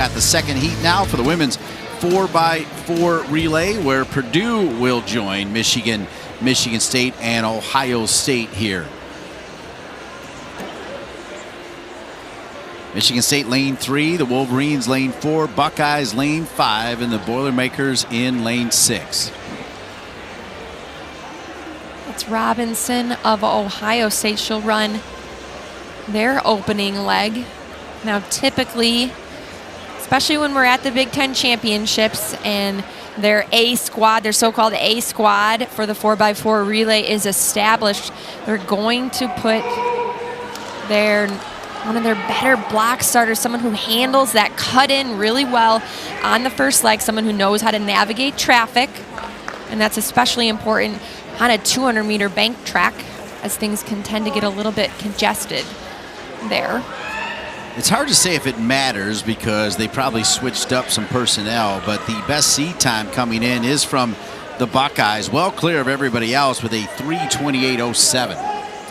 At the second heat now for the women's 4x4 relay, where Purdue will join Michigan, Michigan State, and Ohio State here. Michigan State lane 3, the Wolverines lane 4, Buckeyes lane 5, and the Boilermakers in lane 6. It's Robinson of Ohio State. She'll run their opening leg. Now typically, especially when we're at the Big Ten Championships and their A squad, their so-called A squad for the 4x4 relay is established, they're going to put one of their better block starters, someone who handles that cut in really well on the first leg, someone who knows how to navigate traffic, and that's especially important on a 200-meter bank track, as things can tend to get a little bit congested there. It's hard to say if it matters because they probably switched up some personnel, but the best seed time coming in is from the Buckeyes, well clear of everybody else with a 3:28.07.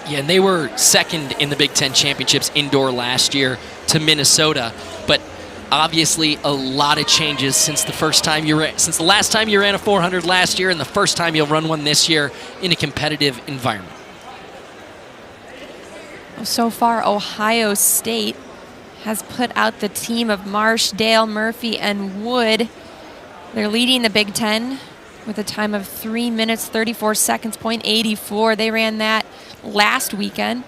Yeah, and they were second in the Big Ten Championships indoor last year to Minnesota, but obviously a lot of changes since the last time you ran a 400 last year and the first time you'll run one this year in a competitive environment. So far, Ohio State has put out the team of Marsh, Dale, Murphy, and Wood. They're leading the Big Ten with a time of 3 minutes, 34 seconds, .84. They ran that last weekend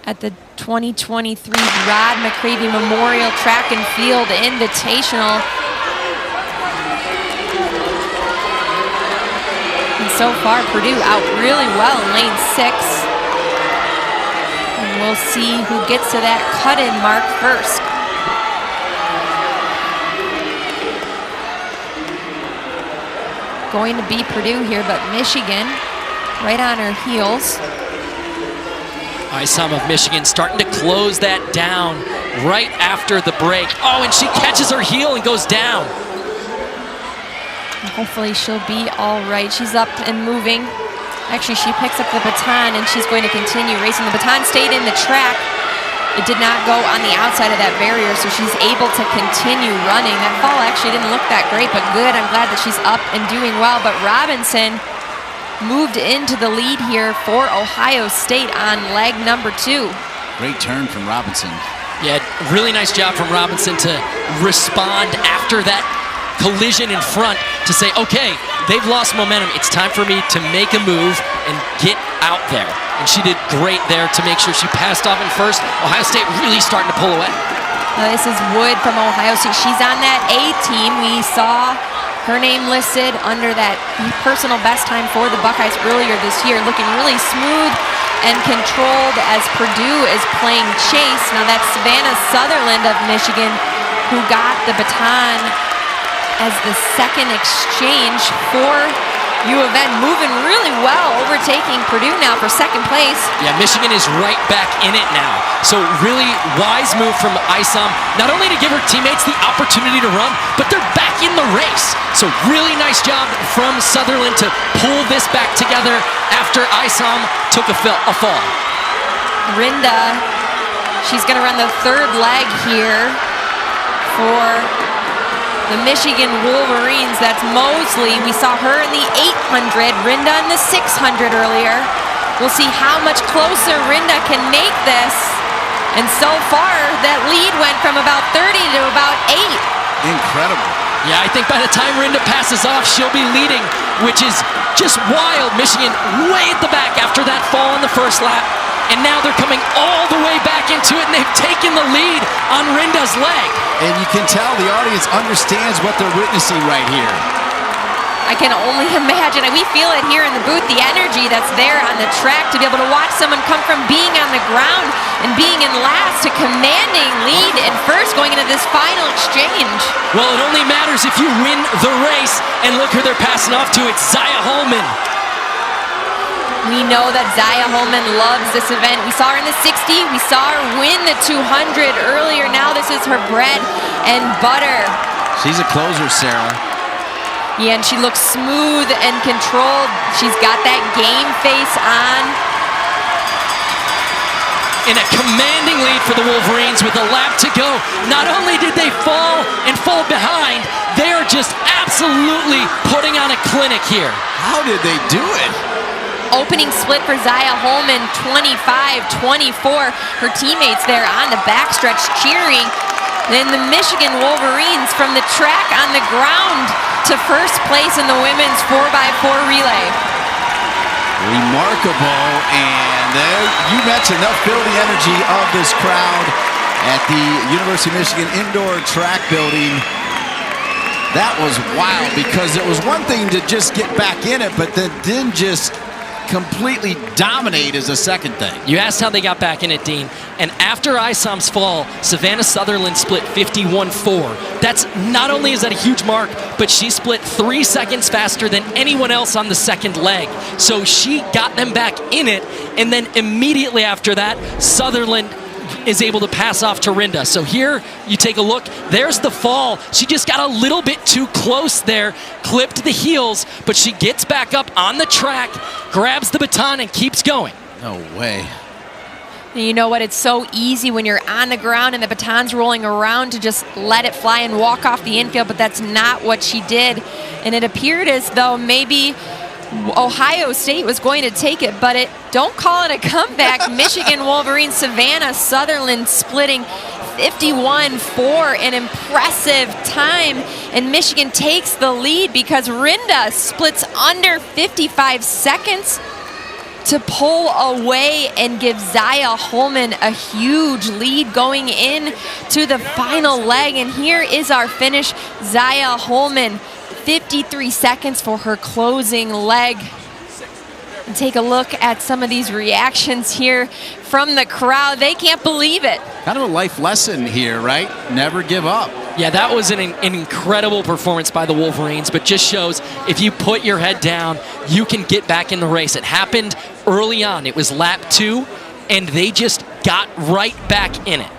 at the 2023 Rod McCravey Memorial Track and Field Invitational. And so far, Purdue out really well in lane 6. And we'll see who gets to that cut-in mark first. Going to be Purdue here, but Michigan right on her heels. Isom of Michigan starting to close that down right after the break. Oh, and she catches her heel and goes down. Hopefully she'll be all right. She's up and moving. Actually, she picks up the baton and she's going to continue racing. The baton stayed in the track. It did not go on the outside of that barrier, so she's able to continue running. That fall actually didn't look that great, but good. I'm glad that she's up and doing well. But Robinson moved into the lead here for Ohio State on leg number 2. Great turn from Robinson. Yeah, really nice job from Robinson to respond after that collision in front to say, okay, they've lost momentum. It's time for me to make a move and get out there. And she did great there to make sure she passed off in first. Ohio State really starting to pull away. This is Wood from Ohio State. She's on that A team. We saw her name listed under that personal best time for the Buckeyes earlier this year, looking really smooth and controlled as Purdue is playing chase. Now that's Savannah Sutherland of Michigan who got the baton as the second exchange for U of N, moving really well, overtaking Purdue now for second place. Yeah, Michigan is right back in it now. So really wise move from Isom, not only to give her teammates the opportunity to run, but they're back in the race. So really nice job from Sutherland to pull this back together after Isom took a fall. Rinda, she's going to run the third leg here for the Michigan Wolverines. That's Mosley. We saw her in the 800, Rinda in the 600 earlier. We'll see how much closer Rinda can make this. And so far, that lead went from about 30 to about 8. Incredible. Yeah, I think by the time Rinda passes off, she'll be leading, which is just wild. Michigan way at the back after that fall on the first lap. And now they're coming all the way back into it, and they've taken the lead on Rinda's leg. And you can tell the audience understands what they're witnessing right here. I can only imagine. We feel it here in the booth, the energy that's there on the track to be able to watch someone come from being on the ground and being in last to commanding lead and first going into this final exchange. Well, it only matters if you win the race, and look who they're passing off to. It's Zaya Holman. We know that Zaya Holman loves this event. We saw her in the 60. We saw her win the 200 earlier. Now this is her bread and butter. She's a closer, Sarah. Yeah, and she looks smooth and controlled. She's got that game face on. in a commanding lead for the Wolverines with a lap to go. Not only did they fall and fall behind, they are just absolutely putting on a clinic here. How did they do it? Opening split for Zaya Holman, 25-24. Her teammates there on the backstretch cheering. Then the Michigan Wolverines from the track on the ground to first place in the women's 4x4 relay. Remarkable, and there you mentioned they'll feel the energy of this crowd at the University of Michigan indoor track building. That was wild because it was one thing to just get back in it, but then just completely dominate is a second thing. You asked how they got back in it, Dean. And after Isom's fall, Savannah Sutherland split 51-4. That's not only is that a huge mark, but she split 3 seconds faster than anyone else on the second leg. So she got them back in it, and then immediately after that, Sutherland is able to pass off Tarinda. So here you take a look, there's the fall. She just got a little bit too close there, clipped the heels, but she gets back up on the track, grabs the baton and keeps going. No way. And you know what, it's so easy when you're on the ground and the baton's rolling around to just let it fly and walk off the infield, but that's not what she did. And it appeared as though maybe Ohio State was going to take it, but don't call it a comeback. Michigan Wolverines, Savannah Sutherland splitting 51-4, an impressive time, and Michigan takes the lead because Rinda splits under 55 seconds to pull away and give Zaya Holman a huge lead going in to the final leg. And here is our finish. Zaya Holman, 53 seconds for her closing leg. And take a look at some of these reactions here from the crowd. They can't believe it. Kind of a life lesson here, right? Never give up. Yeah, that was an incredible performance by the Wolverines, but just shows if you put your head down, you can get back in the race. It happened early on. It was lap 2, and they just got right back in it.